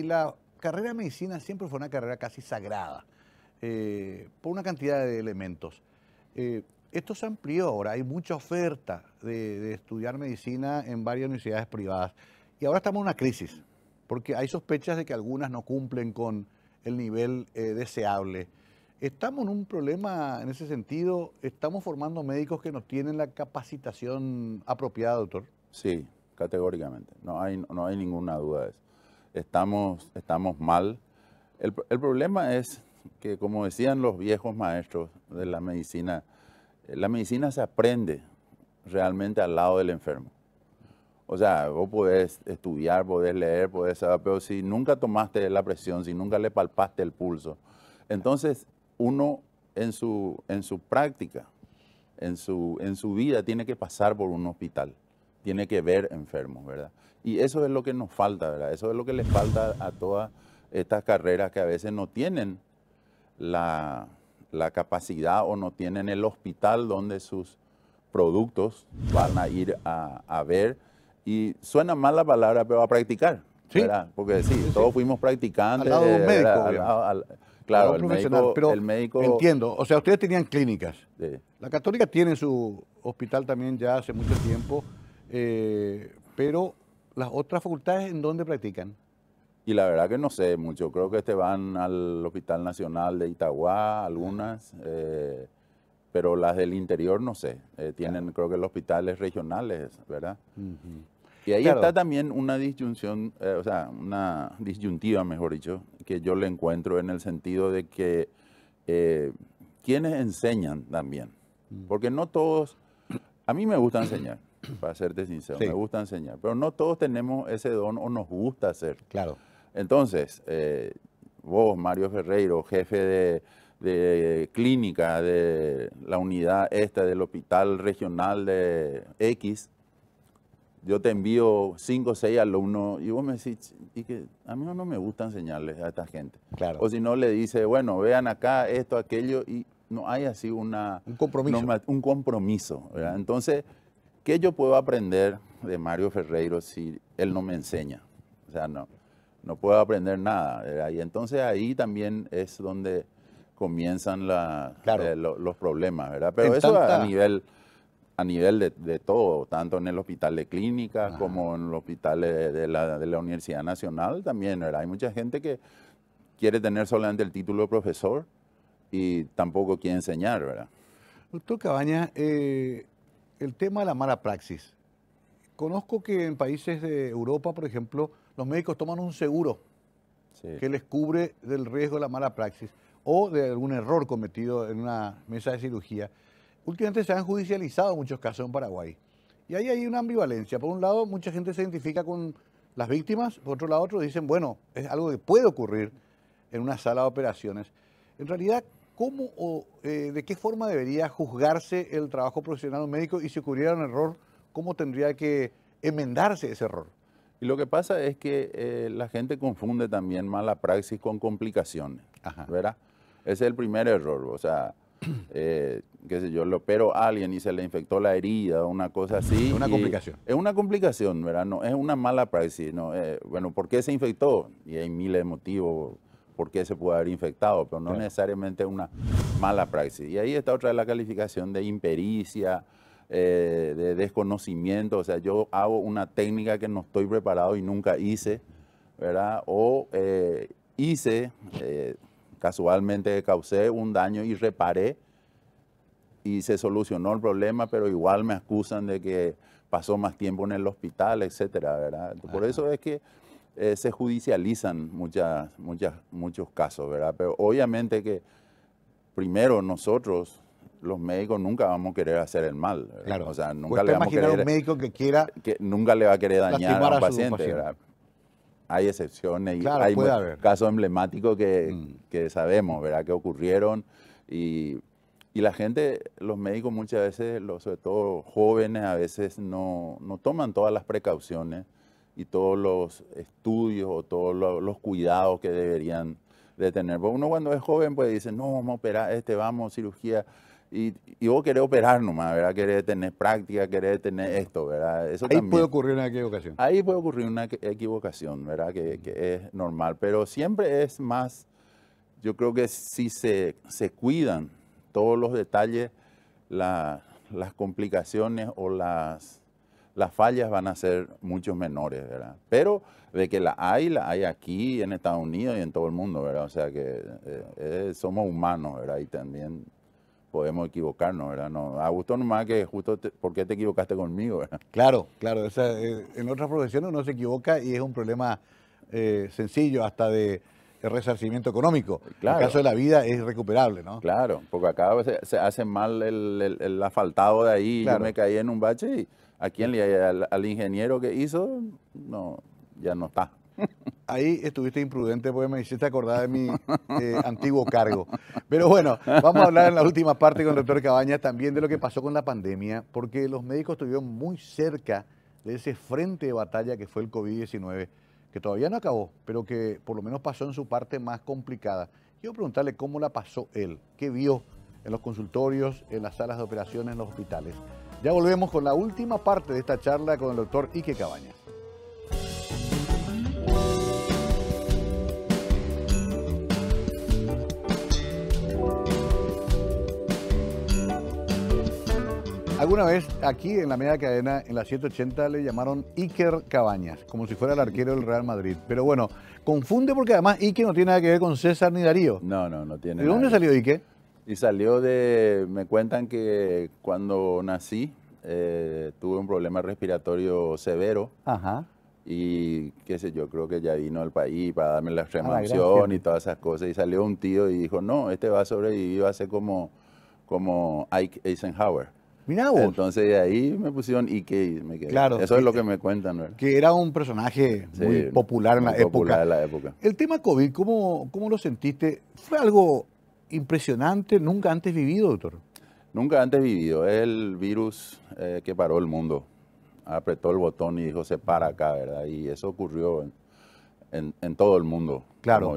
la carrera de medicina siempre fue una carrera casi sagrada, por una cantidad de elementos. Esto se amplió ahora, hay mucha oferta de estudiar medicina en varias universidades privadas. Y ahora estamos en una crisis, porque hay sospechas de que algunas no cumplen con el nivel deseable. Estamos en un problema en ese sentido. ¿Estamos formando médicos que no tienen la capacitación apropiada, doctor? Sí, categóricamente. No hay ninguna duda de eso. Estamos mal. El problema es que, como decían los viejos maestros de la medicina se aprende realmente al lado del enfermo. O sea, vos podés estudiar, podés leer, podés saber, pero si nunca tomaste la presión, si nunca le palpaste el pulso, entonces uno en su práctica, en su vida, tiene que pasar por un hospital, tiene que ver enfermos, ¿verdad? Y eso es lo que nos falta, ¿verdad? Eso es lo que les falta a todas estas carreras que a veces no tienen la capacidad o no tienen el hospital donde sus productos van a ir a ver. Y suena mal la palabra, pero a practicar, ¿verdad? Porque sí, todos fuimos practicantes. Al lado de un médico, claro, el médico. Entiendo, o sea, ustedes tenían clínicas. Sí. La Católica tiene su hospital también ya hace mucho tiempo, pero las otras facultades, ¿en dónde practican? Y la verdad que no sé mucho, creo que van al Hospital Nacional de Itagua, algunas, pero las del interior no sé. Tienen, creo que los hospitales regionales, ¿verdad? Y ahí está también una disyunción, o sea, una disyuntiva, mejor dicho, que yo le encuentro en el sentido de que quienes enseñan también, porque no todos, a mí me gusta enseñar, para serte sincero, me gusta enseñar, pero no todos tenemos ese don o nos gusta hacer. Claro. Entonces, vos, Mario Ferreiro, jefe de clínica de la unidad del Hospital Regional de X, yo te envío 5 o 6 alumnos y vos me decís, y que a mí no me gusta enseñarles a esta gente. Claro. O si no, le dice, bueno, vean acá esto, aquello, y no hay así un compromiso. Un compromiso, ¿verdad? Entonces, ¿qué yo puedo aprender de Mario Ferreiro si él no me enseña? O sea, no puedo aprender nada, ¿verdad? Y entonces ahí también es donde comienzan los problemas, ¿verdad? Pero eso a nivel de todo, tanto en el hospital de clínicas como en el hospital de la Universidad Nacional también, ¿verdad? Hay mucha gente que quiere tener solamente el título de profesor y tampoco quiere enseñar, ¿verdad? Doctor Cabañas, el tema de la mala praxis. Conozco que en países de Europa, por ejemplo, los médicos toman un seguro que les cubre del riesgo de la mala praxis o de algún error cometido en una mesa de cirugía. Últimamente se han judicializado muchos casos en Paraguay. Y ahí hay una ambivalencia. Por un lado, mucha gente se identifica con las víctimas. Por otro lado, otros dicen, bueno, es algo que puede ocurrir en una sala de operaciones. En realidad, ¿cómo o de qué forma debería juzgarse el trabajo profesional de un médico? Y si ocurriera un error, ¿cómo tendría que enmendarse ese error? Y lo que pasa es que la gente confunde también mala praxis con complicaciones, ¿verdad? Ese es el primer error. O sea, qué sé yo, le opero a alguien y se le infectó la herida o una cosa así. Es una complicación. Es una complicación, ¿verdad? No es una mala praxis. No, bueno, ¿por qué se infectó? Y hay miles de motivos por qué se puede haber infectado, pero no necesariamente una mala praxis. Y ahí está otra vez la calificación de impericia, de desconocimiento. O sea, yo hago una técnica que no estoy preparado y nunca hice, ¿verdad? O hice... casualmente causé un daño y reparé y se solucionó el problema, pero igual me acusan de que pasó más tiempo en el hospital, etcétera, ¿verdad? Por eso es que se judicializan muchos casos, ¿verdad? Pero obviamente que primero nosotros, los médicos, nunca vamos a querer hacer el mal, ¿verdad? Claro. O sea, nunca le vamos a querer, un médico que quiera nunca le va a querer dañar a un paciente, ¿verdad? Hay excepciones y claro, hay casos emblemáticos que sabemos, ¿verdad?, que ocurrieron y la gente, los médicos muchas veces, sobre todo jóvenes, a veces no toman todas las precauciones y todos los estudios o todos los cuidados que deberían de tener. Porque uno cuando es joven pues dice, no, vamos a operar, vamos, cirugía. Y vos querés operar nomás, ¿verdad? Querés tener práctica, querés tener esto, ¿verdad? Eso ahí también puede ocurrir una equivocación. Ahí puede ocurrir una equivocación, ¿verdad? Que es normal, pero siempre es más, yo creo que si se cuidan todos los detalles, las complicaciones o las fallas van a ser mucho menores, ¿verdad? Pero de que la hay aquí en Estados Unidos y en todo el mundo, ¿verdad? O sea que somos humanos, ¿verdad? Y también podemos equivocarnos, ¿verdad? No, a gusto nomás que justo ¿por qué te equivocaste conmigo, ¿verdad? Claro, claro. En otras profesiones uno se equivoca y es un problema sencillo, hasta de resarcimiento económico. Claro. En el caso de la vida es recuperable, ¿no? Claro, porque acá se hace mal el asfaltado de ahí, claro. Yo me caí en un bache y ¿a quién al ingeniero que hizo? No, ya no está. Ahí estuviste imprudente porque me hiciste acordar de mi antiguo cargo. Pero bueno, vamos a hablar en la última parte con el doctor Cabañas también de lo que pasó con la pandemia, porque los médicos estuvieron muy cerca de ese frente de batalla que fue el COVID-19, que todavía no acabó, pero que por lo menos pasó en su parte más complicada. Quiero preguntarle cómo la pasó él, qué vio en los consultorios, en las salas de operaciones, en los hospitales. Ya volvemos con la última parte de esta charla con el doctor Ike Cabañas. Alguna vez aquí en la media cadena, en la 780, le llamaron Iker Cabañas, como si fuera el arquero del Real Madrid. Pero bueno, confunde porque además Ike no tiene nada que ver con César ni Darío. No tiene. ¿De dónde salió Ike? Y me cuentan que cuando nací tuve un problema respiratorio severo. Ajá. Y qué sé yo, creo que ya vino al país para darme la extrema unción y todas esas cosas. Y salió un tío y dijo, no, este va a sobrevivir, va a ser como Ike Eisenhower. Mirá vos. Entonces de ahí me pusieron Ike y me quedé. Claro, eso es lo que me cuentan, ¿verdad? Que era un personaje muy popular en la época. El tema COVID, ¿cómo lo sentiste? ¿Fue algo impresionante, nunca antes vivido, doctor? Nunca antes vivido. Es el virus que paró el mundo. Apretó el botón y dijo, se para acá, ¿verdad? Y eso ocurrió en todo el mundo. Claro.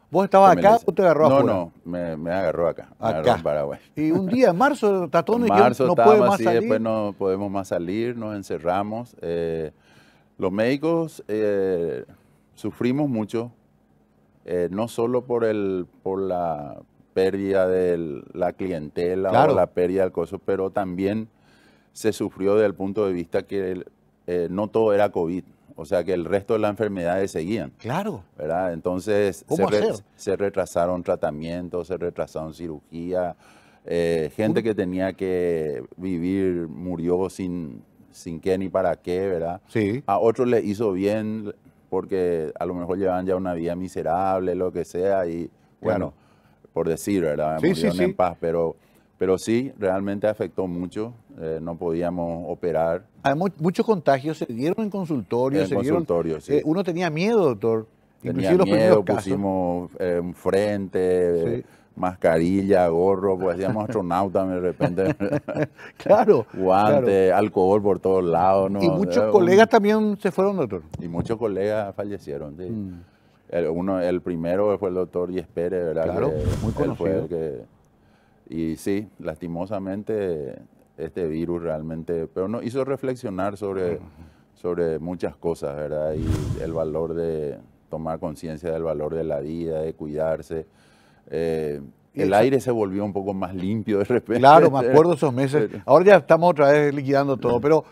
¿Vos estabas acá o te agarró afuera? No, me agarró acá. Me agarró en Paraguay. Y un día en marzo, Tatón, en marzo no puede más salir. Después no podemos más salir, nos encerramos. Los médicos sufrimos mucho, no solo por la pérdida de la clientela, claro, o la pérdida del costo, pero también se sufrió desde el punto de vista que no todo era COVID, o sea que el resto de las enfermedades seguían. Claro. ¿Verdad? Entonces se retrasaron tratamientos, se retrasaron cirugía, gente que tenía que vivir murió sin qué ni para qué, ¿verdad? Sí. A otros les hizo bien porque a lo mejor llevaban ya una vida miserable, lo que sea, y bueno, por decir, ¿verdad? Murieron en paz, pero sí, realmente afectó mucho, no podíamos operar. Hay muchos contagios se dieron en consultorios. Sí. Uno tenía miedo, doctor. Tenía miedo, pusimos un frente, mascarilla, gorro, pues hacíamos astronautas de repente. Claro. Guantes, alcohol por todos lados. ¿no? Y muchos colegas también se fueron, doctor. Y muchos colegas fallecieron, sí. El primero fue el doctor Yespere, ¿verdad? Claro, muy conocido. Y sí, lastimosamente este virus realmente, pero nos hizo reflexionar sobre muchas cosas, ¿verdad? Y el valor de tomar conciencia del valor de la vida, de cuidarse. El aire se volvió un poco más limpio de repente. Claro, me acuerdo esos meses. Ahora ya estamos otra vez liquidando todo, pero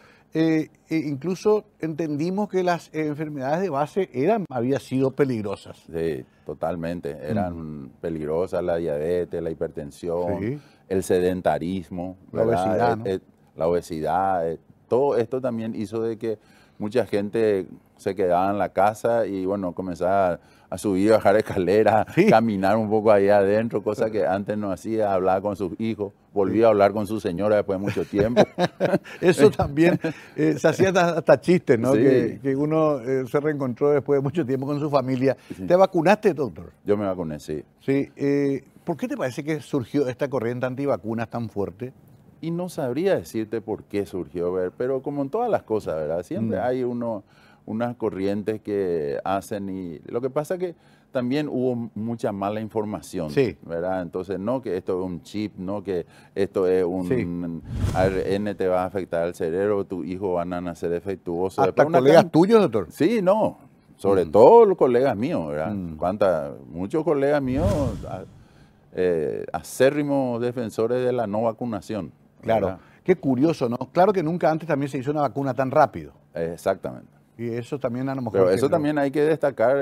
incluso entendimos que las enfermedades de base habían sido peligrosas. Sí, totalmente. Eran peligrosas la diabetes, la hipertensión, el sedentarismo, la obesidad, ¿no? La obesidad. Todo esto también hizo de que mucha gente se quedaba en la casa y bueno, comenzaba a subir y bajar escaleras, caminar un poco ahí adentro, cosa que antes no hacía, hablaba con sus hijos, volvía a hablar con su señora después de mucho tiempo. Eso también se hacía hasta chistes, ¿no? Sí. Que uno se reencontró después de mucho tiempo con su familia. Sí. ¿Te vacunaste, doctor? Yo me vacuné, sí. Sí. ¿Por qué te parece que surgió esta corriente antivacunas tan fuerte? Y no sabría decirte por qué surgió, pero como en todas las cosas, ¿verdad? Siempre hay unas corrientes que hacen y lo que pasa es que también hubo mucha mala información, ¿verdad? Entonces, no que esto es un chip, no que esto es un ARN te va a afectar al cerebro, tus hijos van a nacer defectuosos. ¿Hasta colegas tuyos, doctor? Sí, no, sobre todo los colegas míos, ¿verdad? Muchos colegas míos acérrimos defensores de la no vacunación. Claro, ¿verdad? Qué curioso, ¿no? Claro que nunca antes también se hizo una vacuna tan rápido. Exactamente. Y eso también a lo mejor... Pero eso también hay que destacar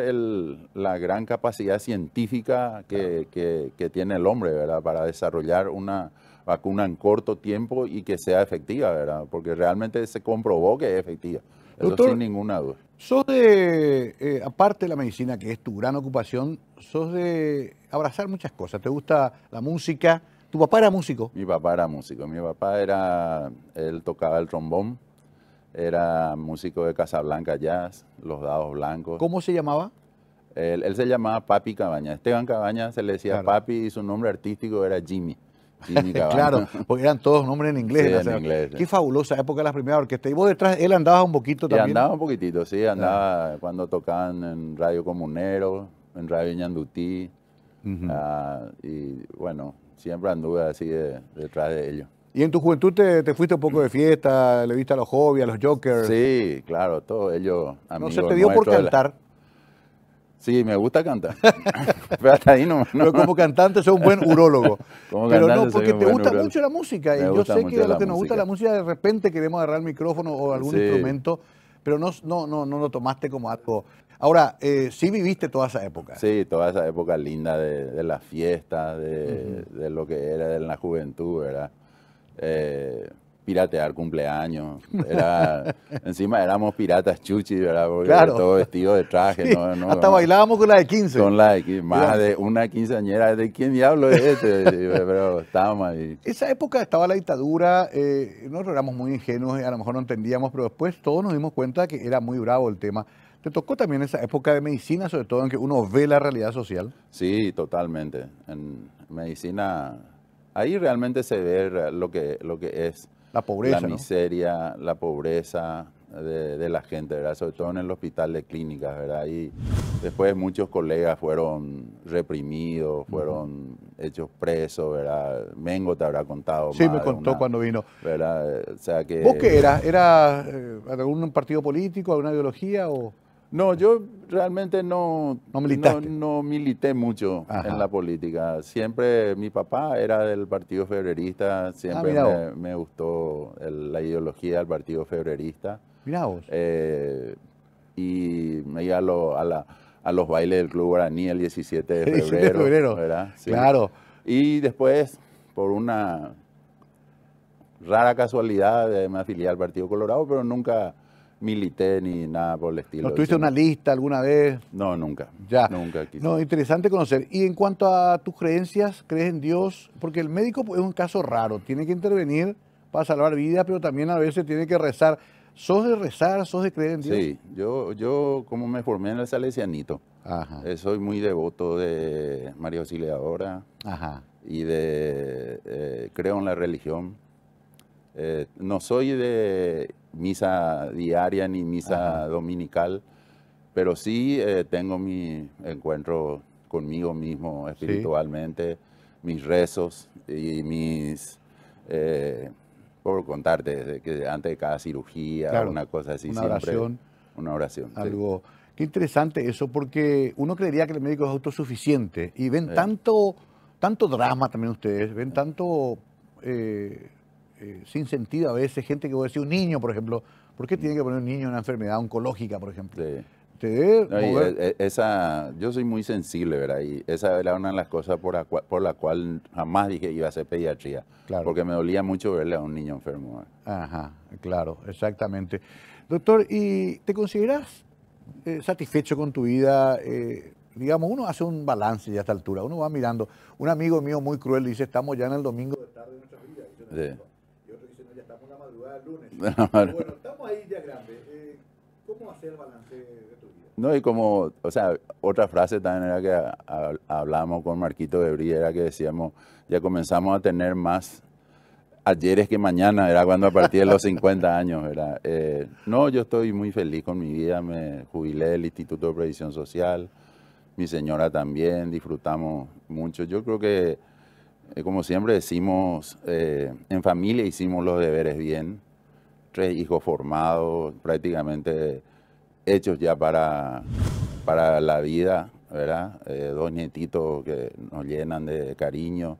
la gran capacidad científica que tiene el hombre, ¿verdad? Para desarrollar una vacuna en corto tiempo y que sea efectiva, ¿verdad? Porque realmente se comprobó que es efectiva. Eso doctor, sin ninguna duda. Sos aparte de la medicina, que es tu gran ocupación, sos de abrazar muchas cosas. ¿Te gusta la música? ¿Tu papá era músico? Mi papá era músico. Mi papá él tocaba el trombón, era músico de Casablanca Jazz, Los Dados Blancos. ¿Cómo se llamaba? Él se llamaba Papi Cabañas. Esteban Cabañas se le decía Papi y su nombre artístico era Jimmy. Jimmy Cabañas. Claro, porque eran todos nombres en inglés. Sí, en inglés. Qué fabulosa época de las primeras orquestas. Y vos detrás, él andaba un poquito también. Andaba un poquitito, sí. Andaba cuando tocaban en Radio Comunero, en Radio Ñandutí. Y bueno, siempre anduve así detrás de ellos. ¿Y en tu juventud te fuiste un poco de fiesta? ¿Le viste a los hobbies, a los jokers? Sí, claro, todos ellos amigos. ¿No se te dio por cantar? Sí, me gusta cantar. Pero hasta ahí no. Pero como cantante sos un buen urólogo. Pero no, porque te gusta mucho la música. Y yo sé que a los que nos gusta la música, de repente queremos agarrar el micrófono o algún instrumento, pero no lo tomaste como algo. Ahora, sí viviste toda esa época. Sí, toda esa época linda de las fiestas, de lo que era en la juventud, ¿verdad? Piratear cumpleaños. Encima éramos piratas chuchis, ¿verdad? Porque Claro. todo vestido de traje. Sí, No, hasta bailábamos con la de 15. Con la de 15. Más de una quinceañera. ¿De quién diablo es este? Pero estábamos ahí. Esa época estaba la dictadura, nosotros éramos muy ingenuos y a lo mejor no entendíamos, pero después todos nos dimos cuenta que era muy bravo el tema. ¿Te tocó también esa época de medicina, sobre todo en que uno ve la realidad social? Sí, totalmente. En medicina, ahí realmente se ve lo que es La pobreza, la ¿no? miseria, la pobreza de la gente, ¿verdad? Sobre todo en el hospital de clínicas, ¿verdad? Y después muchos colegas fueron reprimidos, fueron hechos presos, ¿verdad? Mengo te habrá contado. Sí, más me de contó cuando vino. ¿Verdad? O sea que... ¿Vos qué eras? ¿Era algún partido político, alguna ideología o...? No, yo realmente no militaste. no milité mucho en la política. Siempre mi papá era del Partido Febrerista, siempre me gustó la ideología del Partido Febrerista. Mirá vos. Y me iba a los bailes del Club Guaraní el 17 de febrero. 17 de febrero, ¿verdad? Sí. Claro. Y después, por una rara casualidad, me afilié al Partido Colorado, pero nunca milité ni nada por el estilo. ¿No tuviste una lista alguna vez? No, nunca. Ya. Nunca quise. No, interesante conocer. Y en cuanto a tus creencias, ¿crees en Dios? Porque el médico es un caso raro, tiene que intervenir para salvar vidas, pero también a veces tiene que rezar. ¿Sos de rezar? ¿Sos de creer en Dios? Sí, yo como me formé en el Salesianito, soy muy devoto de María Auxiliadora y creo en la religión. No soy de misa diaria ni misa dominical, pero sí tengo mi encuentro conmigo mismo espiritualmente, mis rezos y mis... por contarte, de que antes de cada cirugía, claro, una cosa así, una siempre oración, una oración. Algo. Sí. Qué interesante eso, porque uno creería que el médico es autosuficiente y ven tanto drama también ustedes, ven tanto sin sentido a veces, gente que voy a decir, un niño, por ejemplo, ¿por qué tiene que poner un niño en una enfermedad oncológica, por ejemplo? Sí. Te debe mover. Yo soy muy sensible, ¿verdad? Y esa era una de las cosas por la cual jamás dije iba a hacer pediatría. Claro. Porque me dolía mucho verle a un niño enfermo. Claro, exactamente. Doctor, ¿y te consideras satisfecho con tu vida? Digamos, uno hace un balance ya a esta altura, uno va mirando. Un amigo mío muy cruel dice, estamos ya en el domingo de tarde de nuestra vida. Y otro dice, no, ya estamos en la madrugada del lunes. Bueno, estamos ahí ya grande. ¿Cómo hacer el balance de tu vida? No, y como, o sea, otra frase también era que hablábamos con Marquito de Brie, era que decíamos, ya comenzamos a tener más ayeres que mañana, era cuando a partir de los 50 años, ¿verdad? No, yo estoy muy feliz con mi vida, me jubilé del Instituto de Previsión Social, mi señora también, disfrutamos mucho. Yo creo que, como siempre decimos, en familia hicimos los deberes bien, 3 hijos formados, prácticamente hechos ya para la vida, ¿verdad? 2 nietitos que nos llenan de cariño.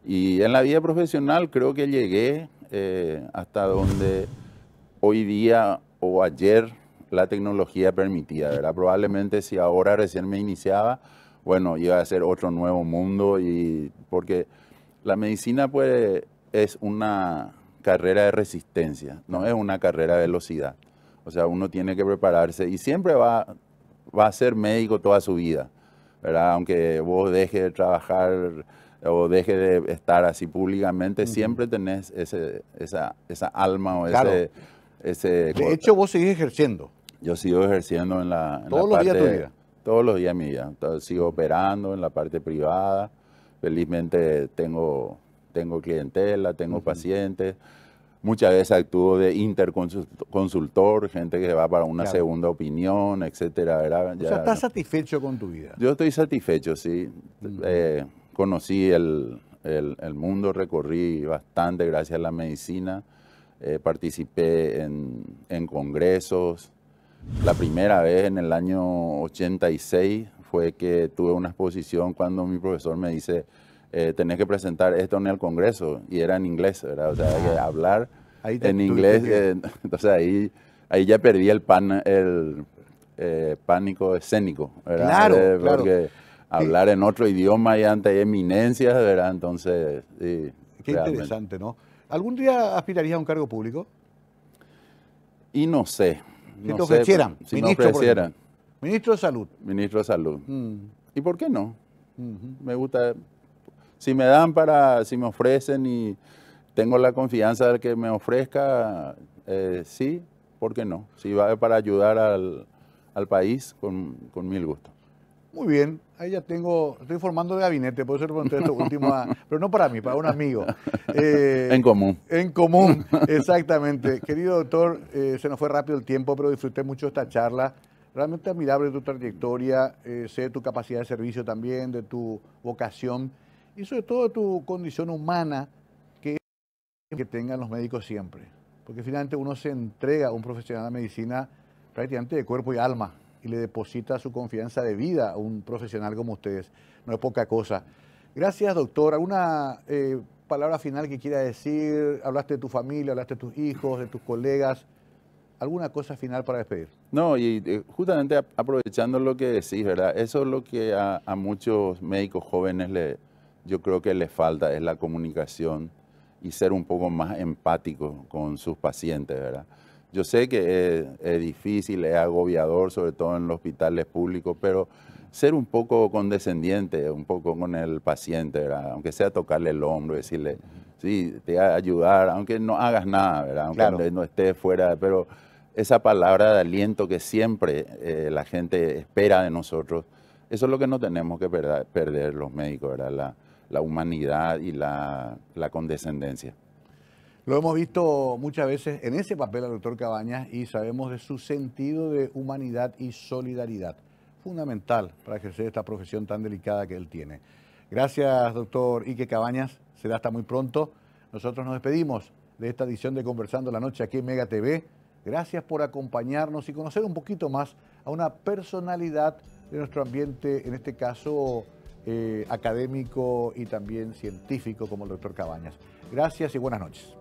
Y en la vida profesional creo que llegué hasta donde hoy día o ayer la tecnología permitía, ¿verdad? Probablemente si ahora recién me iniciaba, bueno, iba a ser otro nuevo mundo, porque la medicina pues es una carrera de resistencia, no es una carrera de velocidad. O sea, uno tiene que prepararse y siempre va a ser médico toda su vida, ¿verdad? Aunque vos dejes de trabajar o dejes de estar así públicamente, siempre tenés esa alma o ese... De hecho, vos seguís ejerciendo. Yo sigo ejerciendo en la ¿Todos los días de tu vida? Todos los días de mi vida. Entonces, sigo operando en la parte privada. Felizmente tengo clientela, tengo pacientes. Muchas veces actúo de interconsultor, gente que va para una segunda opinión, etcétera, ¿verdad? O sea, ¿estás satisfecho con tu vida? Yo estoy satisfecho, sí. Conocí el mundo, recorrí bastante gracias a la medicina. Participé en congresos. La primera vez en el año 86 fue que tuve una exposición cuando mi profesor me dice, tenés que presentar esto en el congreso, y era en inglés, ¿verdad? O sea, que hablar en inglés, entonces ahí ya perdí el pánico escénico, ¿verdad? Claro, claro. Porque hablar en otro idioma y ante eminencias, ¿verdad? Entonces, sí. Qué interesante, ¿no? ¿Algún día aspirarías a un cargo público? Y no sé. Si te ofrecieran. Si me ofrecieran. Ministro de Salud. Ministro de Salud. ¿Y por qué no? Me gusta. Si me ofrecen y tengo la confianza del que me ofrezca, sí, ¿por qué no? Si va para ayudar al país, con mil gusto. Muy bien, ahí ya estoy formando de gabinete, por eso le pregunté esto último, pero no para mí, para un amigo. En común. En común, exactamente. Querido doctor, se nos fue rápido el tiempo, pero disfruté mucho esta charla. Realmente admirable tu trayectoria, sé de tu capacidad de servicio también, de tu vocación y sobre todo de tu condición humana que tengan los médicos siempre. Porque finalmente uno se entrega a un profesional de medicina prácticamente de cuerpo y alma y le deposita su confianza de vida a un profesional como ustedes. No es poca cosa. Gracias, doctor. ¿Alguna palabra final que quiera decir? Hablaste de tu familia, hablaste de tus hijos, de tus colegas. ¿Alguna cosa final para despedir? No, y justamente aprovechando lo que decís, ¿verdad? Eso es lo que a muchos médicos jóvenes yo creo que les falta, es la comunicación y ser un poco más empáticos con sus pacientes, ¿verdad? Yo sé que es difícil, es agobiador, sobre todo en los hospitales públicos, pero ser un poco condescendiente, un poco con el paciente, ¿verdad? Aunque sea tocarle el hombro, decirle, sí, te voy a ayudar, aunque no hagas nada, ¿verdad? Aunque claro, no estés fuera, pero esa palabra de aliento que siempre la gente espera de nosotros, eso es lo que no tenemos que perder los médicos, ¿verdad? La humanidad y la condescendencia. Lo hemos visto muchas veces en ese papel al doctor Cabañas y sabemos de su sentido de humanidad y solidaridad, fundamental para ejercer esta profesión tan delicada que él tiene. Gracias, doctor Ike Cabañas, será hasta muy pronto. Nosotros nos despedimos de esta edición de Conversando la Noche aquí en Mega TV. Gracias por acompañarnos y conocer un poquito más a una personalidad de nuestro ambiente, en este caso académico y también científico como el doctor Cabañas. Gracias y buenas noches.